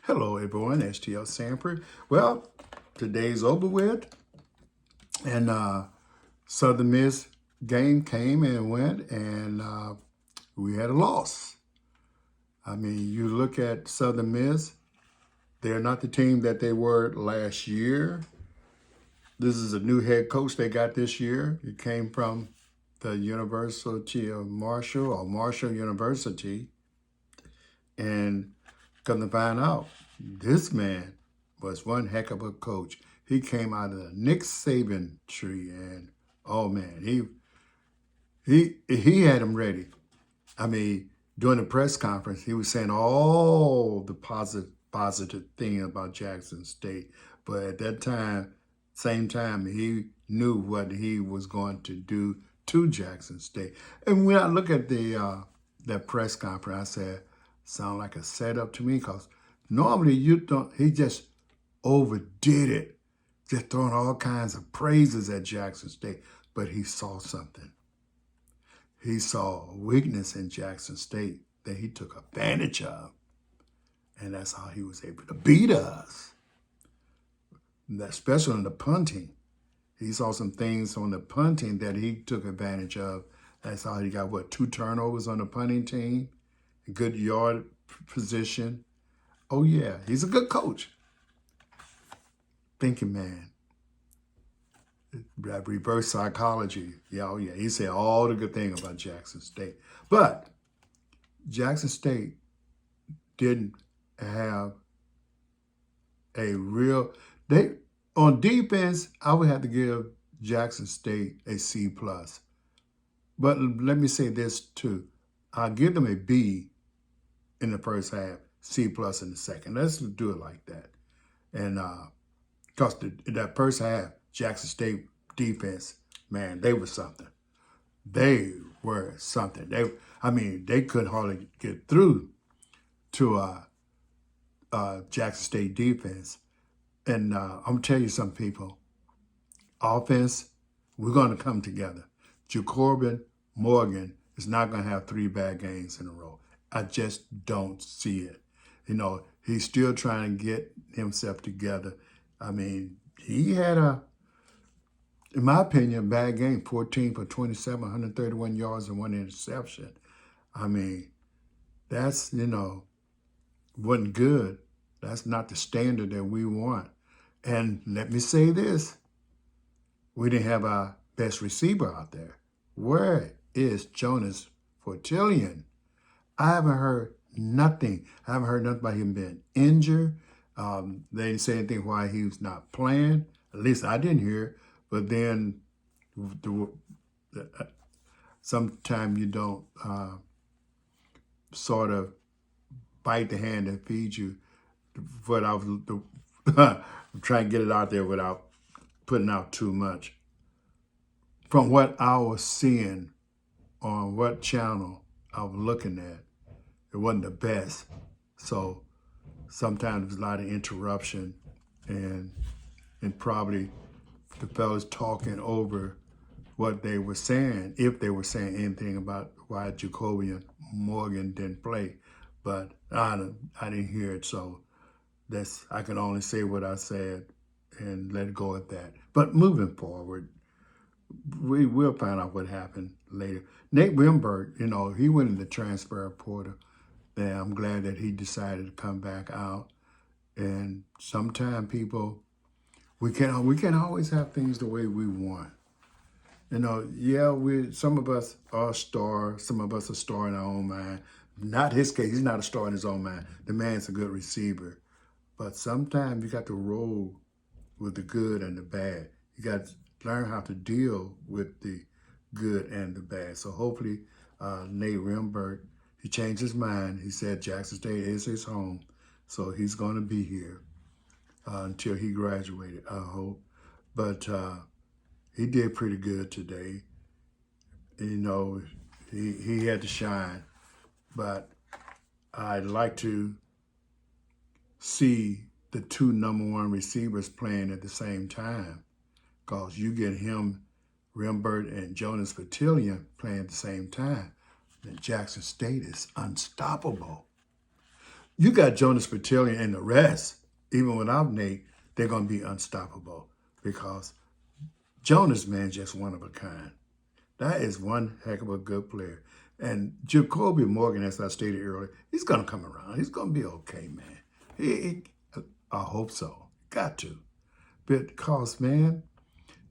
Hello everyone, STL Sanford. Well, today's over with, and Southern Miss game came and went, and we had a loss. I mean, you look at Southern Miss, they're not the team that they were last year. This is a new head coach they got this year. He came from the University of Marshall or Marshall University, and come to find out, this man was one heck of a coach. He came out of the Nick Saban tree, and oh man, he had him ready. I mean, during the press conference, he was saying all the positive thing about Jackson State, but at that time, same time, he knew what he was going to do to Jackson State. And when I look at the that press conference, I said, sound like a setup to me, because normally you don't. He just overdid it, just throwing all kinds of praises at Jackson State. But he saw something. He saw a weakness in Jackson State that he took advantage of. And that's how he was able to beat us, especially on the punting. He saw some things on the punting that he took advantage of. That's how he got, 2 turnovers on the punting team, good yard position. Oh, yeah, he's a good coach. Thinking man. That reverse psychology. Yeah, oh yeah, he said all the good things about Jackson State. But Jackson State didn't have a real, on defense, I would have to give Jackson State a C+. But let me say this too. I'll give them a B in the first half, C+ in the second. Let's do it like that. And because that first half, Jackson State defense, man, they were something. They were something. They couldn't hardly get through to Jackson State defense. And I'm going to tell you something, people. Offense, we're going to come together. Jacobin Morgan is not going to have 3 bad games in a row. I just don't see it. You know, he's still trying to get himself together. I mean, he had in my opinion, bad game, 14 for 27, 131 yards and 1 interception. I mean, that's, wasn't good. That's not the standard that we want. And let me say this. We didn't have our best receiver out there. Where is Jonas Fortillion? I haven't heard nothing. I haven't heard nothing about him being injured. They didn't say anything why he was not playing. At least I didn't hear. But then sometimes you don't sort of bite the hand that feeds you. But I'm trying to get it out there without putting out too much. From what I was seeing on what channel I was looking at, it wasn't the best. So sometimes there's a lot of interruption and probably the fellas talking over what they were saying, if they were saying anything about why Jacobian Morgan didn't play. But I didn't hear it, so I can only say what I said and let go at that. But moving forward, we will find out what happened later. Nate Wimberg, he went in the transfer portal. And I'm glad that he decided to come back out. And sometimes people, we can't always have things the way we want. Some of us are stars. Some of us are star in our own mind. Not his case. He's not a star in his own mind. The man's a good receiver. But sometimes you got to roll with the good and the bad. You got to learn how to deal with the good and the bad. So hopefully Nate Wimberg, he changed his mind. He said Jackson State is his home. So he's going to be here until he graduated, I hope. But he did pretty good today. He had to shine. But I'd like to see the 2 number 1 receivers playing at the same time, because you get him, Wimberg, and Jonas Fortillion playing at the same time. Then Jackson State is unstoppable. You got Jonas Patillion and the rest, even without Nate, they're going to be unstoppable because Jonas, man, just one of a kind. That is one heck of a good player. And Jacoby Morgan, as I stated earlier, he's going to come around. He's going to be okay, man. I hope so. Got to. Because, man,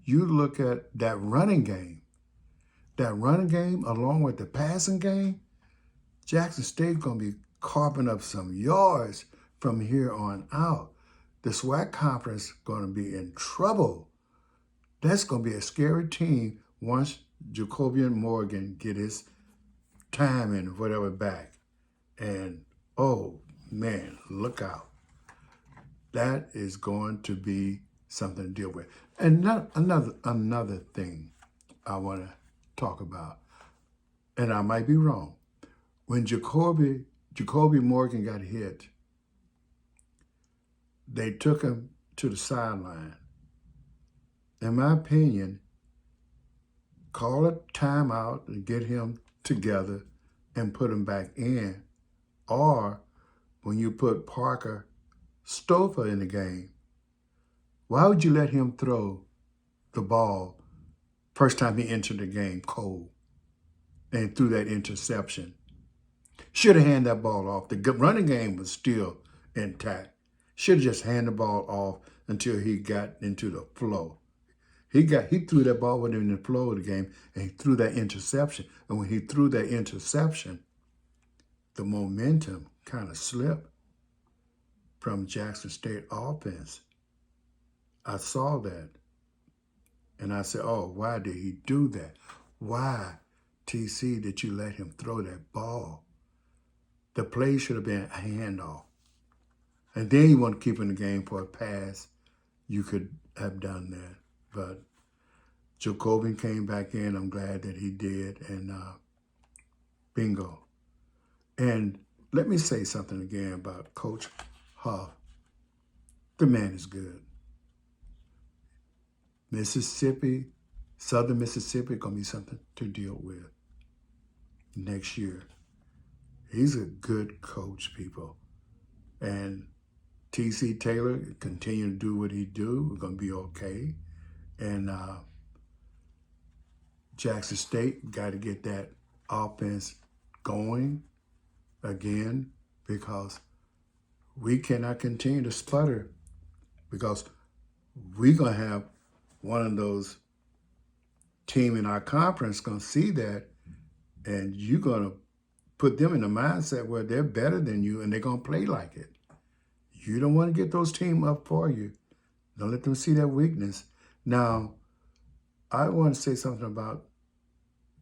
you look at that running game along with the passing game, Jackson State's going to be carving up some yards from here on out. The SWAC conference going to be in trouble. That's going to be a scary team once Jacobian Morgan get his time and whatever back. And, oh, man, look out. That is going to be something to deal with. And another thing I want to talk about, and I might be wrong. When Jacoby Morgan got hit, they took him to the sideline. In my opinion, call a timeout and get him together and put him back in. Or when you put Parker Stouffer in the game, why would you let him throw the ball first time he entered the game cold and threw that interception? Should have handed that ball off. The running game was still intact. Should have just handed the ball off until he got into the flow. He threw that ball within the flow of the game, and he threw that interception. And when he threw that interception, the momentum kind of slipped from Jackson State offense. I saw that, and I said, oh, why did he do that? Why, TC, did you let him throw that ball? The play should have been a handoff. And then you want to keep in the game for a pass. You could have done that. But Jacobian came back in. I'm glad that he did. And bingo. And let me say something again about Coach Huff. The man is good. Mississippi, Southern Mississippi, going to be something to deal with next year. He's a good coach, people. And T.C. Taylor continue to do what he do. We're going to be okay. And Jackson State got to get that offense going again because we cannot continue to sputter because we're going to have one of those team in our conference going to see that, and you're going to put them in a mindset where they're better than you and they're going to play like it. You don't want to get those teams up for you. Don't let them see that weakness. Now, I want to say something about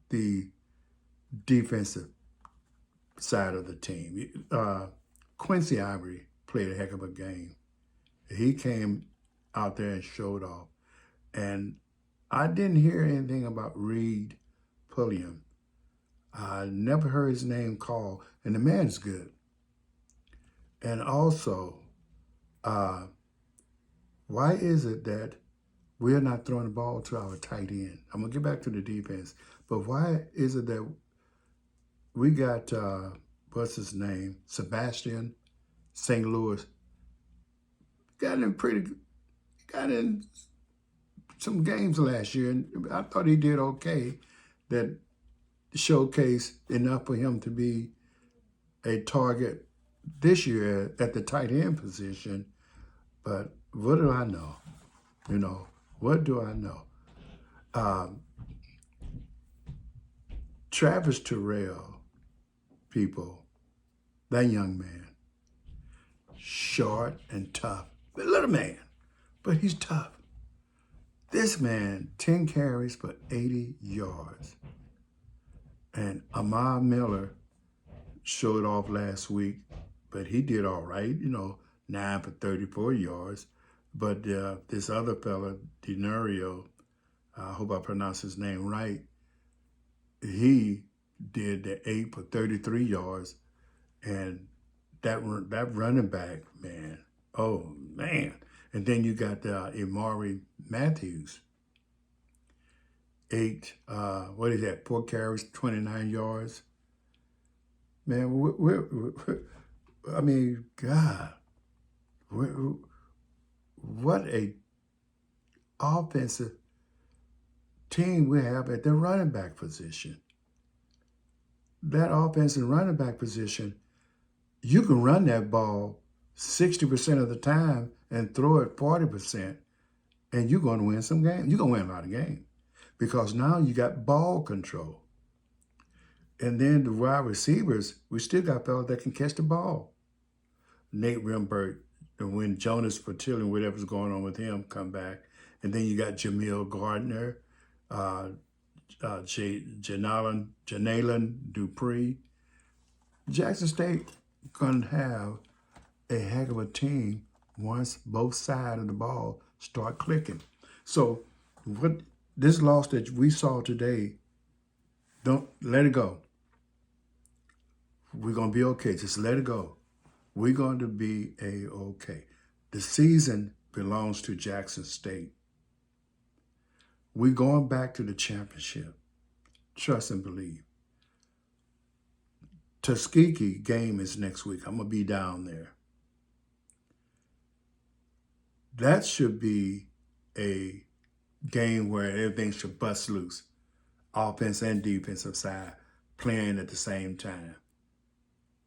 the defensive side of the team. Quincy Ivory played a heck of a game. He came out there and showed off. And I didn't hear anything about Reed Pulliam. I never heard his name called, and the man's good. And also, why is it that we're not throwing the ball to our tight end? I'm going to get back to the defense, but why is it that we got, what's his name, Sebastian St. Louis, got in some games last year, and I thought he did okay, that showcase enough for him to be a target this year at the tight end position. But what do I know? What do I know? Travis Terrell, people, that young man, short and tough, a little man, but he's tough. This man, 10 carries for 80 yards. And Amar Miller showed off last week, but he did all right, 9 for 34 yards. But this other fella, Denario, I hope I pronounced his name right, he did the 8 for 33 yards. And that running back, man, oh, man. And then you got Imari Matthews, 4 carries, 29 yards. Man, I mean, God, what a offensive team we have at the running back position. That offensive running back position, you can run that ball 60% of the time and throw it 40%, and you're going to win some games. You're going to win a lot of games because now you got ball control. And then the wide receivers, we still got fellas that can catch the ball. Nate Rimberg, and when Jonas Fertilli, whatever's going on with him, come back. And then you got Jamil Gardner, Janalen Dupree. Jackson State going to have a heck of a team once both sides of the ball start clicking. So what this loss that we saw today, don't let it go. We're going to be okay. Just let it go. We're going to be A-okay. The season belongs to Jackson State. We're going back to the championship. Trust and believe. Tuskegee game is next week. I'm going to be down there. That should be a game where everything should bust loose. Offense and defensive side playing at the same time.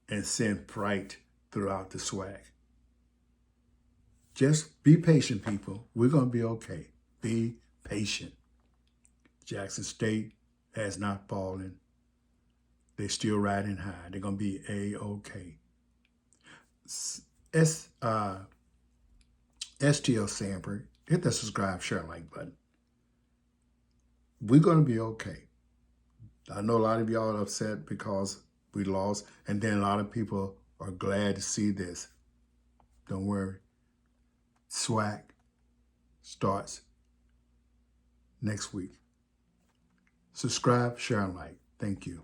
And send fright throughout the SWAC. Just be patient, people. We're going to be okay. Be patient. Jackson State has not fallen. They're still riding high. They're going to be A-okay. STL Sanford, hit the subscribe, share, like button. We're going to be okay. I know a lot of y'all are upset because we lost, and then a lot of people are glad to see this. Don't worry. SWAC starts next week. Subscribe, share, and like. Thank you.